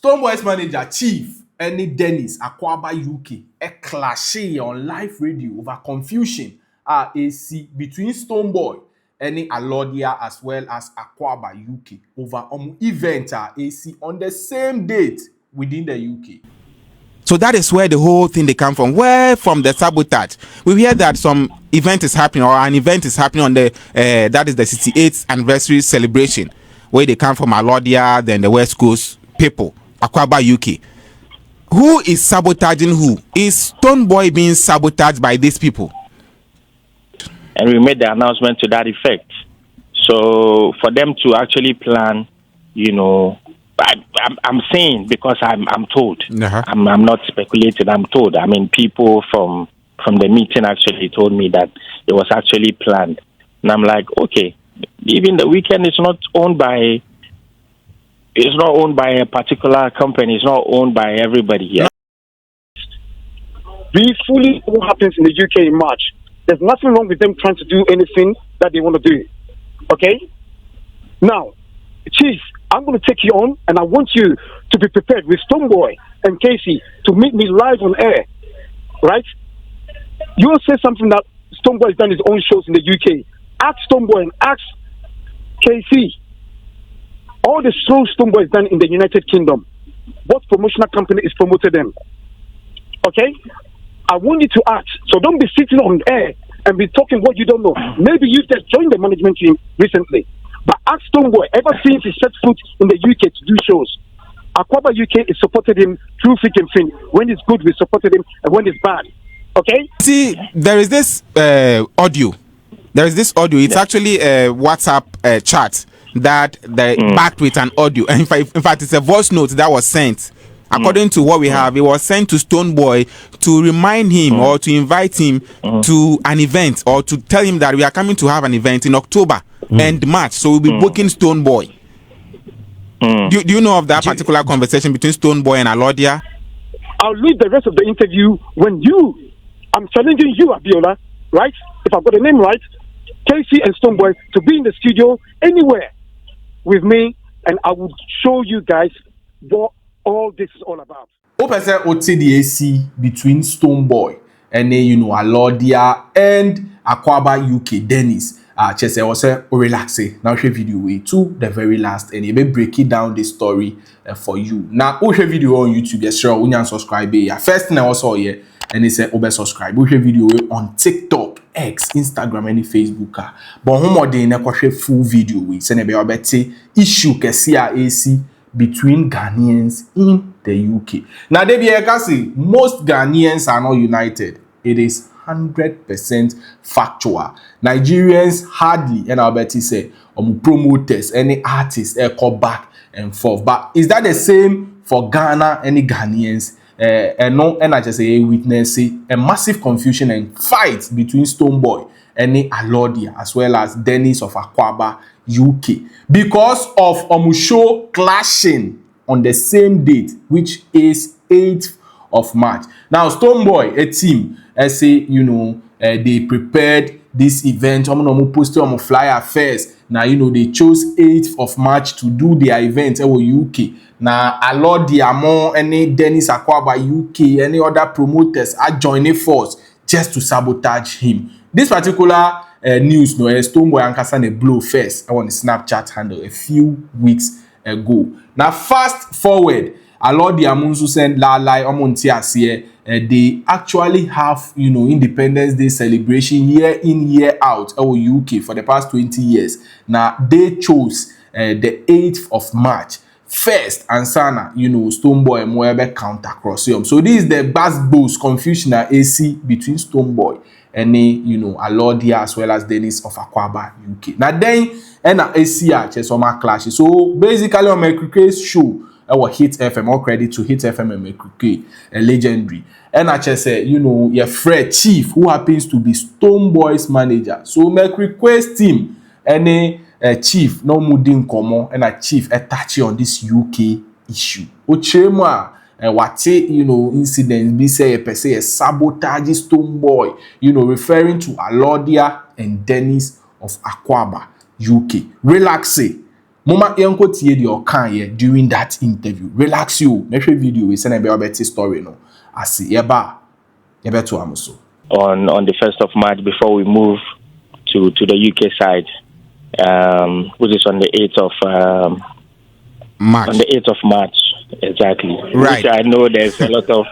Stonebwoy's manager, Chief, any Dennis, Akwaaba UK, a clash on live radio over confusion AC between Stonebwoy, any Alodia as well as Akwaaba UK over event AC on the same date within the UK. So that is where the whole thing they come from. Where from the sabotage? We hear that some event is happening or an event is happening on the that is the 68th anniversary celebration, where they come from Alodia, then the West Coast people, Akwaaba UK. Who is sabotaging who? Is Stonebwoy being sabotaged by these people? And we made the announcement to that effect. So for them to actually plan, you know, I'm saying because I'm told. I'm not speculating. I'm told. I mean, people from the meeting actually told me that it was actually planned, and I'm like, okay, even the weekend is not owned by. It's not owned by a particular company. It's not owned by everybody here. We fully know what happens in the UK in March. There's nothing wrong with them trying to do anything that they want to do. Okay? Now, Chief, I'm going to take you on, and I want you to be prepared with Stonebwoy and Casey to meet me live on air. Right? You will say something that Stonebwoy has done his own shows in the UK. Ask Stonebwoy and ask Casey. All the shows Stonebwoy has done in the United Kingdom, what promotional company is promoted them? Okay? I want you to ask. So don't be sitting on air and be talking what you don't know. Maybe you just joined the management team recently. But ask Stonebwoy, ever since he set foot in the UK to do shows, Akwaaba UK has supported him through thick and thin. When it's good, we supported him, and when it's bad. Okay? See, there is this audio. There is this audio. It's actually a WhatsApp chat that they backed with an audio. And in fact, it's a voice note that was sent. According to what we have, it was sent to Stonebwoy to remind him or to invite him to an event, or to tell him that we are coming to have an event in October and March. So we'll be booking Stonebwoy. Do you know of that particular conversation between Stonebwoy and Alodia? I'll leave the rest of the interview when I'm challenging you, Abiola, right? If I've got the name right, Casey and Stonebwoy to be in the studio anywhere with me, and I will show you guys what all this is all about. Opese OTDAC between Stonebwoy and Alodia and Akwaaba UK Dennis. Chese was relax now share video way to the very last, and you be breaking down the story for you. Now share video on YouTube, yes sure, when you subscribe here. First thing I also here, and it said subscribe. We share video on TikTok, X, Instagram, and Facebook. But more than a full video we send a better issue AC between Ghanaians in the UK. Now, most Ghanaians are not united. It is 100% factual. Nigerians hardly, and I'll bet you say, promoters, any artists, call back and forth. But is that the same for Ghana, any Ghanaians? And no, and I just say witness a massive confusion and fight between Stonebwoy and Alodia, as well as Dennis of Akwaaba UK, because of show clashing on the same date, which is 8th of March. Now, Stonebwoy, a team, say they prepared this event. Posted on flyer first. Now they chose 8th of March to do their event in UK. Now Alodia more any Dennis Akwaaba UK, any other promoters are joining force just to sabotage him. This particular news, Stonebwoy and Kasane blow first on the Snapchat handle a few weeks ago. Now, fast forward, Alodia Munsu send Lalai Omontiasie. They actually have, Independence Day celebration year in, year out UK for the past 20 years. Now, they chose the 8th of March. First, and Sana, Stonebwoy and Moebe counter cross. So this is the buzz confusion AC between Stonebwoy and Alodia as well as Dennis of Akwaaba UK. Now then, and ACR Chesoma Clásh. So basically on my cricket show, our Hit FM, all credit to Hit FM and my cricket, a legendary. And I just say, your Fred Chief, who happens to be Stonebwoy's manager. So my request him any chief no mudin komo and a chief touch on this UK issue. Ochema what incidents be say per se a sabotage Stonebwoy, referring to Alodia and Dennis of Akwaaba UK. Relax, Mama yanko tie the okan during that interview. Relax you. Next video we send a better story no. I see yeba to amuso. On the 1st of March before we move to the UK side, which is on the 8th of March. On the 8th of March, exactly. Right. Which I know there's a lot of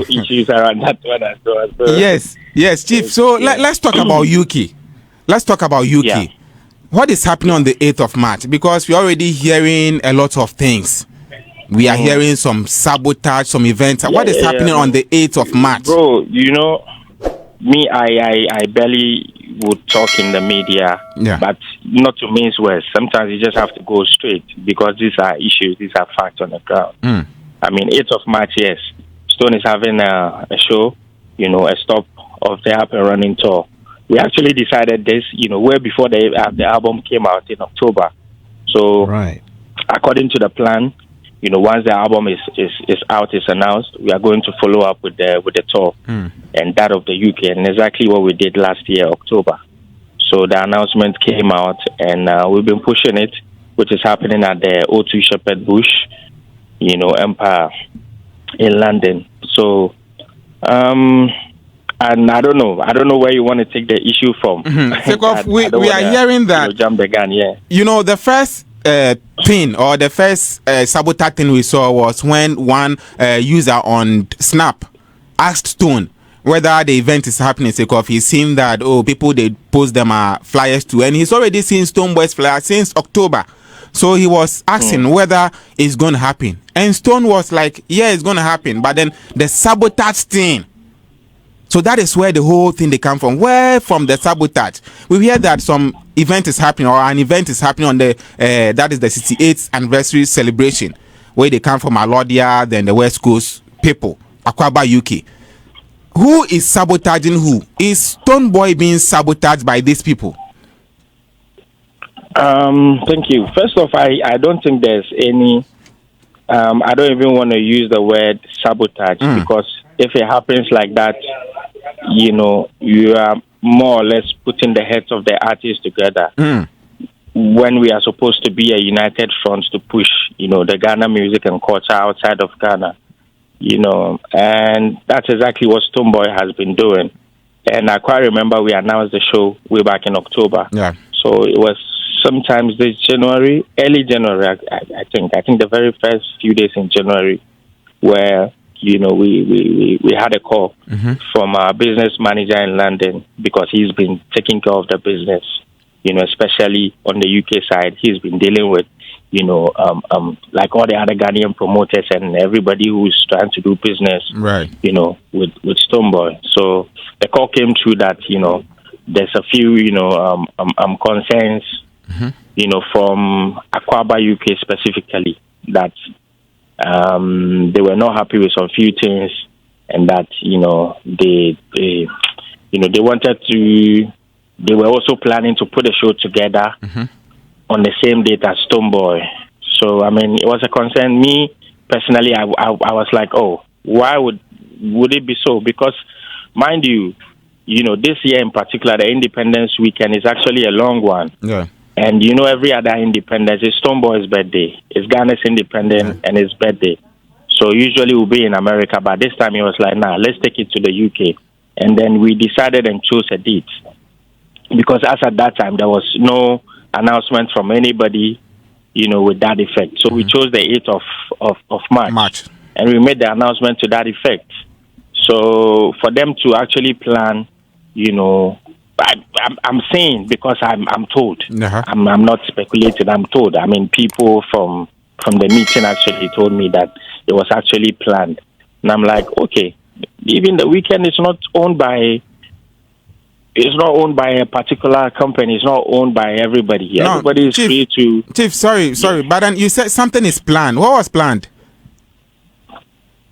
issues around that one as well. So, yes, Chief. So let's talk about UK. Let's talk about UK. Yeah. What is happening on the 8th of March? Because we're already hearing a lot of things. We are hearing some sabotage, some events. What is happening on the 8th of March? Bro, me, I barely would talk in the media, but not to mince words. Sometimes you just have to go straight because these are issues, these are facts on the ground. I mean, 8th of March, yes, Stone is having a show, a stop of the up and running tour. We actually decided this, way before the album came out in October. So, according to the plan, once the album is out, is announced, we are going to follow up with the tour and that of the UK, and exactly what we did last year, October. So the announcement came out, and we've been pushing it, which is happening at the O2 Shepherd Bush, Empire in London. So, and I don't know where you want to take the issue from. Because we are hearing that jump the gun, the first thing or the first sabotage thing we saw was when one user on Snap asked Stone whether the event is happening. Because he's seen that people they post them flyers too, and he's already seen Stonebwoy's flyer since October. So he was asking whether it's going to happen, and Stone was like, "Yeah, it's going to happen." But then the sabotage thing. So that is where the whole thing they come from. Where from the sabotage? We hear that some event is happening, or an event is happening on the that is the 68th anniversary celebration, where they come from Alodia, then the West Coast people, Akwaaba, UK. Who is sabotaging who? Is Stonebwoy being sabotaged by these people? Thank you. First off, I don't think there's any. I don't even want to use the word sabotage because if it happens like that, you are more or less putting the heads of the artists together when we are supposed to be a united front to push, the Ghana music and culture outside of Ghana, and that's exactly what Stonebwoy has been doing. And I quite remember we announced the show way back in October. Yeah. So it was sometimes this January, early January, I think the very first few days in January, where we had a call from our business manager in London because he's been taking care of the business, especially on the UK side. He's been dealing with, like all the other Ghanaian promoters and everybody who's trying to do business, right? With Stonebwoy. So the call came through that, there's a few, concerns, from Akwaaba, UK specifically, that they were not happy with some few things, and that they wanted to. They were also planning to put a show together on the same date as Stonebwoy. So I mean, it was a concern. Me personally, I was like, oh, why would it be so? Because mind you, this year in particular, the Independence Weekend is actually a long one. Yeah. And every other independence is Stonebwoy's birthday. It's Ghana's independence and his birthday. So usually we'll be in America, but this time he was like, nah, let's take it to the UK. And then we decided and chose a date. Because as at that time, there was no announcement from anybody, with that effect. So we chose the 8th of March. And we made the announcement to that effect. So for them to actually plan, I'm saying because I'm told. I'm not speculating. I'm told. I mean, people from the meeting actually told me that it was actually planned, and I'm like, okay. Even the weekend is not owned by. It's not owned by a particular company. It's not owned by everybody. No, everybody is free to. Chief, sorry, but then you said something is planned. What was planned?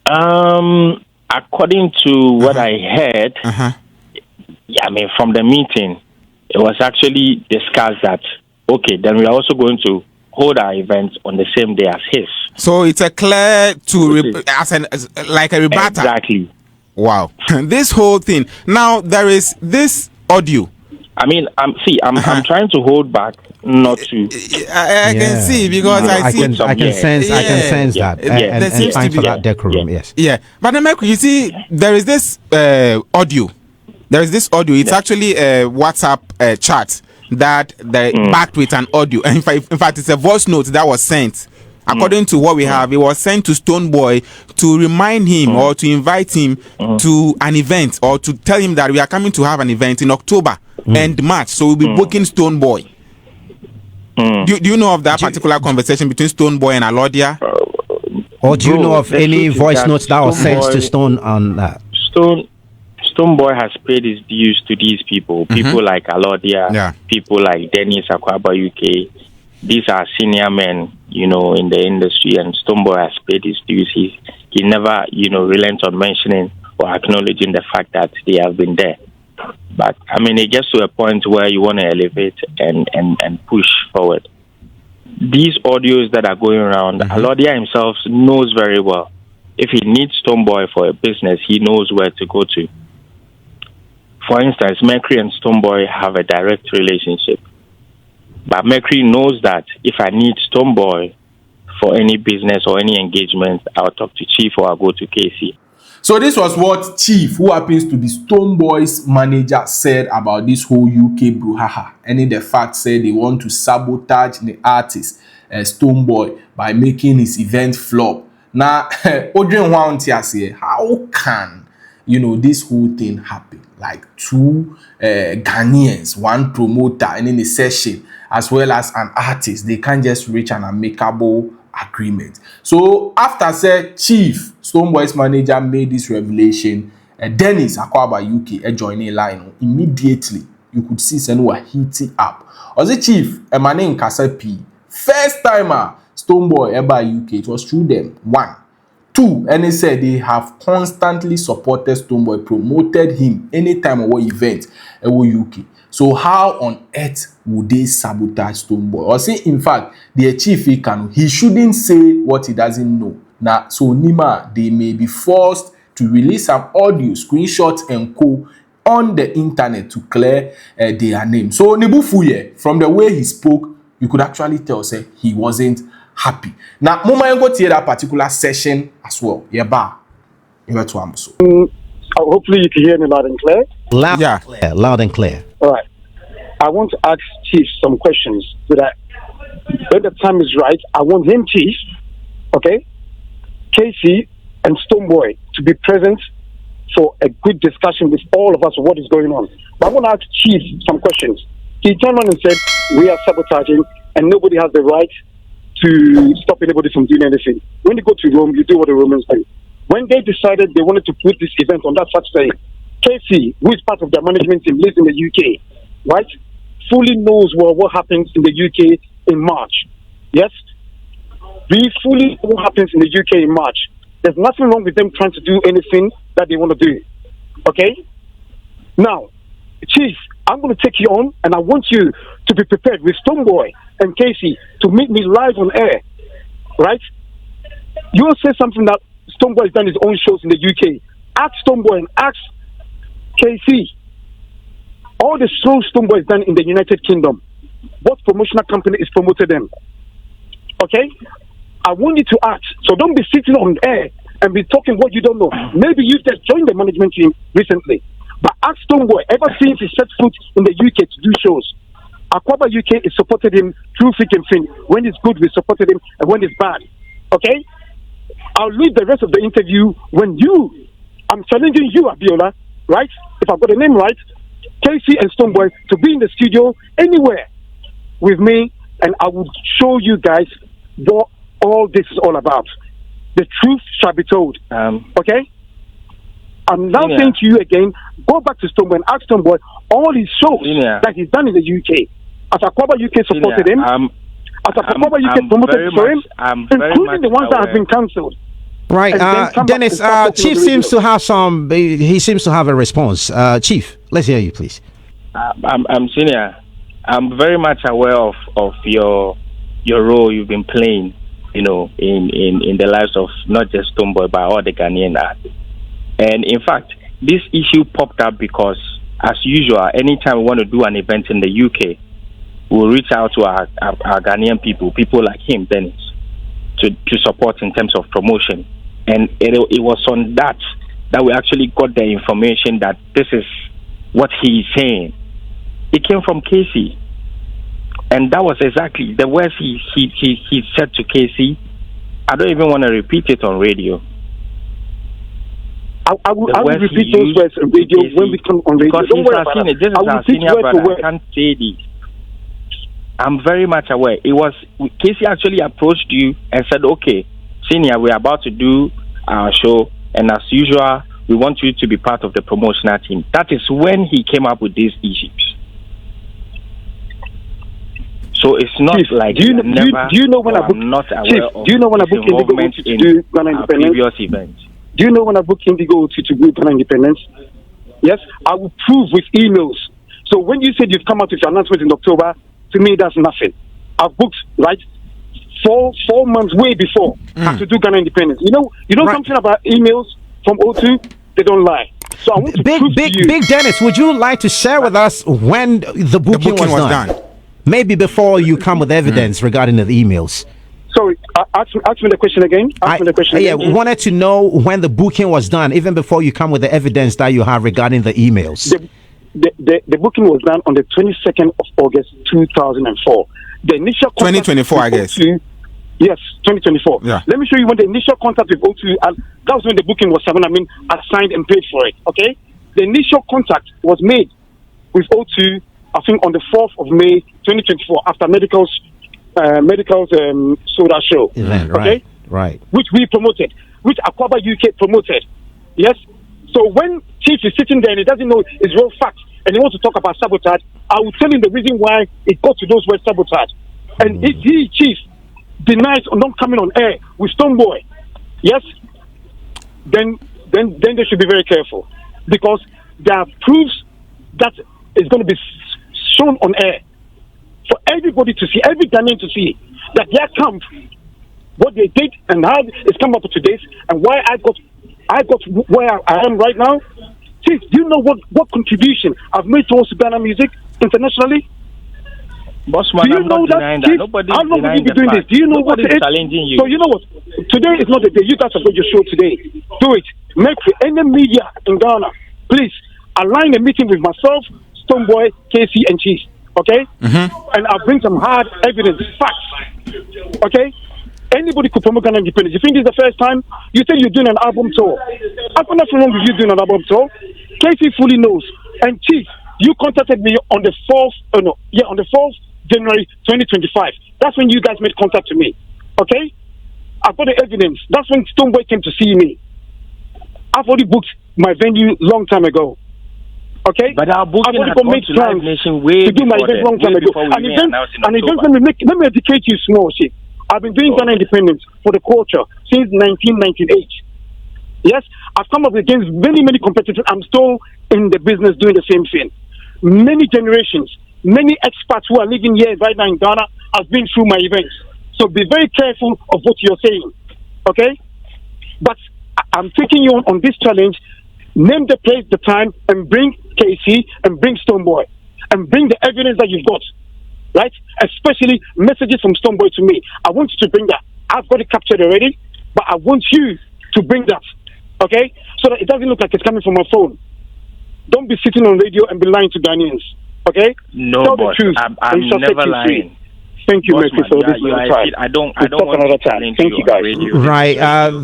According to what I heard. Yeah, I mean, from the meeting, it was actually discussed that, okay, then we are also going to hold our event on the same day as his. So it's a clear like a rebuttal. Exactly. Wow. This whole thing. Now, there is this audio I mean, I'm trying to hold back, not to. I can see because I can sense that. And time for that decorum. Yes. Yeah, but you see, there is this audio. It's actually a WhatsApp chat that backed with an audio. And in fact, it's a voice note that was sent. According to what we have, it was sent to Stonebwoy to remind him or to invite him to an event, or to tell him that we are coming to have an event in October and March. So we'll be booking Stonebwoy. Do you know of that particular conversation between Stonebwoy and Alodia? Or do you know of any voice notes that was sent to Stone on that? Stonebwoy has paid his dues to these people. People like Alodia, people like Dennis Akwaaba UK. These are senior men, in the industry, and Stonebwoy has paid his dues. He never, relents on mentioning or acknowledging the fact that they have been there. But I mean, it gets to a point where you want to elevate and push forward. These audios that are going around, Alodia himself knows very well. If he needs Stonebwoy for a business, he knows where to go to. For instance, Mercury and Stonebwoy have a direct relationship. But Mercury knows that if I need Stonebwoy for any business or any engagement, I'll talk to Chief or I'll go to Casey. So this was what Chief, who happens to be Stonebwoy's manager, said about this whole UK brouhaha. And the fact said they want to sabotage the artist, Stonebwoy, by making his event flop. Now, how can, this whole thing happen? Like two Ghanaians, one promoter, and in a session, as well as an artist, they can't just reach an amicable agreement. So after said Chief, Stonebwoy's manager, made this revelation, Dennis Akwaaba UK joining line immediately. You could see some were heating up. Or the Chief, a man in Kasapi, first timer Stonebwoy ever UK. It was through them. 1. 2, and they said they have constantly supported Stonebwoy, promoted him anytime or event at UK. So how on earth would they sabotage Stonebwoy? Or say, in fact, the Chief he shouldn't say what he doesn't know. Now, so Nima, they may be forced to release some audio, screenshots, and co on the internet to clear their name. So Nibufuye, from the way he spoke, you could actually tell, say, he wasn't happy. Now, Mama, go to that particular session as well. Hopefully, you can hear me loud and clear. Loud and clear. All right. I want to ask Chief some questions so that when the time is right, I want him, Chief, okay, Casey, and Stonebwoy to be present for a good discussion with all of us of what is going on. But I want to ask Chief some questions. He turned on and said, we are sabotaging and nobody has the right to stop anybody from doing anything. When you go to Rome, you do what the Romans do. When they decided they wanted to put this event on that Saturday, Casey, who is part of their management team, lives in the UK, right? Fully knows what happens in the UK in March. Yes? We fully know what happens in the UK in March. There's nothing wrong with them trying to do anything that they want to do. Okay? Now, Chief, I'm going to take you on, and I want you to be prepared with Stonebwoy and Casey to meet me live on air. Right? You will say something that Stonebwoy has done his own shows in the UK. Ask Stonebwoy and ask Casey. All the shows Stonebwoy has done in the United Kingdom, what promotional company is promoted them? Okay? I want you to ask. So don't be sitting on air and be talking what you don't know. Maybe you just joined the management team recently. But ask Stonebwoy, ever since he set foot in the UK to do shows, Akwaaba UK has supported him through thick and thin. When it's good, we supported him, and when it's bad. Okay? I'll leave the rest of the interview when I'm challenging you, Abiola, right? If I've got the name right, Casey and Stonebwoy to be in the studio anywhere with me, and I will show you guys what all this is all about. The truth shall be told. Okay? I'm now saying to you again, go back to Stonebwoy and ask Stonebwoy all his shows that he's done in the UK. As Akwaaba UK supported him, as Akwaaba UK promoted for him, including the ones that have been cancelled. Right, Dennis, Chief seems to have he seems to have a response. Chief, let's hear you, please. I'm senior. I'm very much aware of your role you've been playing, in the lives of not just Stonebwoy, but all the Ghanaian artists. And in fact, this issue popped up because as usual, anytime we want to do an event in the UK, we'll reach out to our Ghanaian people like him, Dennis, to support in terms of promotion. And it was on that we actually got the information that this is what he's saying. It came from Casey. And that was exactly the words he said to Casey. I don't even want to repeat it on radio. I will repeat those words on radio when we come on radio. Because this is our senior brother. I can't say this. I'm very much aware. It was Casey actually approached you and said, "Okay, senior, we're about to do our show, and as usual, we want you to be part of the promotional team." That is when he came up with these issues. So it's not Chief, like do you know when I booked? I'm not aware of do you know when I booked Indigo to do Ghana Independence? Previous events. Do you know when I booked Indigo to do Ghana Independence? Yes, I will prove with emails. So when you said you've come out with your announcement in October, to me that's nothing. I've booked four months way before to do Ghana Independence. You know right. Something about emails from O2, they don't lie. So I want to prove to you. Big Dennis, would you like to share with us when the booking was done? Maybe before you come with evidence regarding the emails. Sorry, ask me the question again. We wanted to know when the booking was done, even before you come with the evidence that you have regarding the emails. The booking was done on the 22nd of August, 2004. The initial 2024, I guess. O2, yes, 2024. Yeah. Let me show you when the initial contact with O2, and that was when the booking was I signed and paid for it. Okay, the initial contact was made with O2. I think on the 4th of May 2024, after Medical's soda show. Okay? Right. Which we promoted, which Akwaaba UK promoted. Yes? So when Chief is sitting there and he doesn't know his real facts and he wants to talk about sabotage, I will tell him the reason why it got to those words sabotage. And if he, Chief, denies on not coming on air with Stonebwoy, yes, then they should be very careful. Because there are proofs that is going to be shown on air for everybody to see, every Ghanaian to see that their camp, what they did and how it's come up to this, and why I got where I am right now. Chief, do you know what contribution I've made towards Ghana music internationally? Bossman, do you know that? Chief, how long have you been doing this? Do you know what it is? You. So you know what? Today is not the day. You guys have got your show today. Do it. Make any media in Ghana, please align a meeting with myself, Stonebwoy, Casey, and Chief. Okay? And I'll bring some hard evidence, facts. Okay? Anybody could promote Ghana Independence. You think this is the first time? You say you're doing an album tour. I've got nothing wrong with you doing an album tour. Casey fully knows. And Chief, you contacted me on the 4th January 2025. That's when you guys made contact to me. Okay? I've got the evidence. That's when Stonebwoy came to see me. I've already booked my venue long time ago. Okay? But our booking had gone to Live Nation way to do my event long time ago. An event, let me educate you small, Chief. I've been doing Ghana Independence for the culture since 1998. Yes, I've come up against many competitors. I'm still in the business doing the same thing. Many generations, many experts who are living here right now in Ghana have been through my events. So be very careful of what you're saying. Okay? But I'm taking you on this challenge. Name the place, the time, and bring KC and bring Stonebwoy and bring the evidence that you've got. Right? Especially messages from Stonebwoy to me. I want you to bring that. I've got it captured already, but I want you to bring that. Okay? So that it doesn't look like it's coming from my phone. Don't be sitting on radio and be lying to Ghanaians. Okay? No, tell boss. the truth. I'm never lying. Thank you, Murphy, for this time. I don't want to challenge Thank you, guys. Right.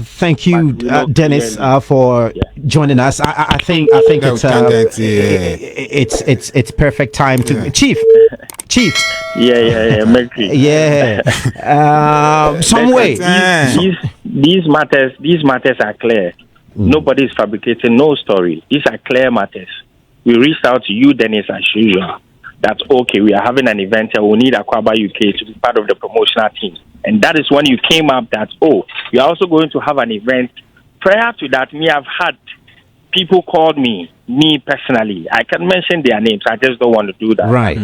Thank you, Dennis, for joining us. I think it's perfect time to Chief. Yeah, Mercury. Yeah. Some way. These matters are clear. Nobody is fabricating no story. These are clear matters. We reached out to you, Dennis, as usual. That's okay. We are having an event and we need Akwaaba UK to be part of the promotional team. And that is when you came up that, you're also going to have an event. Prior to that, I've had people call me personally. I can mention their names. I just don't want to do that. Right.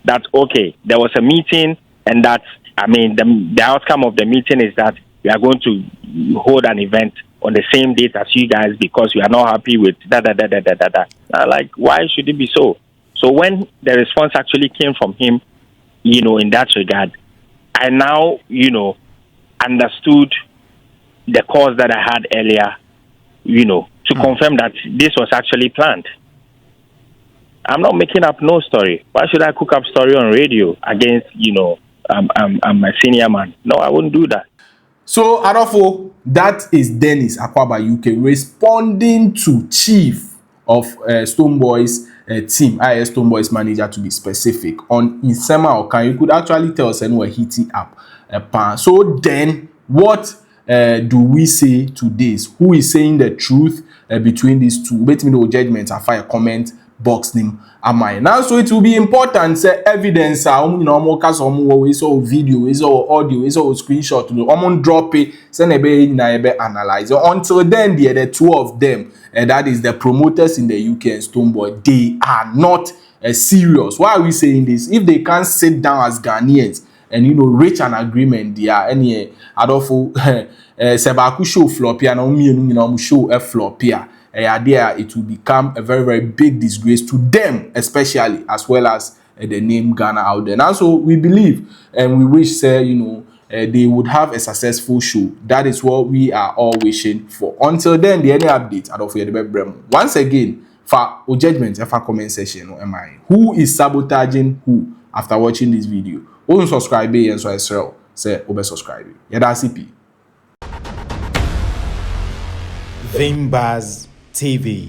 That's okay. There was a meeting and the outcome of the meeting is that we are going to hold an event on the same date as you guys because we are not happy with da da da da da da da. Like, why should it be so? So when the response actually came from him, in that regard, I now, understood the cause that I had earlier, to confirm that this was actually planned. I'm not making up no story. Why should I cook up story on radio against, I'm a senior man? No, I wouldn't do that. So, Adolfo, that is Dennis Akwaaba UK responding to chief of Stonebwoy's team, IS Stonebwoy's manager to be specific, on Insema Okan. You could actually tell us anywhere heating up. So then, what do we say to this? Who is saying the truth between these two? Let me know judgment and fire comment box name am I now. So it will be important say evidence is all video, is all audio, is all screenshot drop it, send analyze until then. The two of them, and that is the promoters in the UK and Stonebwoy, they are not serious. Why are we saying this? If they can't sit down as Ghanaians and reach an agreement, they are any Adolfo Sebaku show flop here and show a flop here. It will become a very, very big disgrace to them, especially, as well as the name Ghana out there. And so we believe and we wish, they would have a successful show. That is what we are all wishing for. Until then, the any update, once again, for judgment, for comment section, who is sabotaging who after watching this video? Who subscribe and so I say, subscribe. Yeah, that's CP. Vimbaz TV.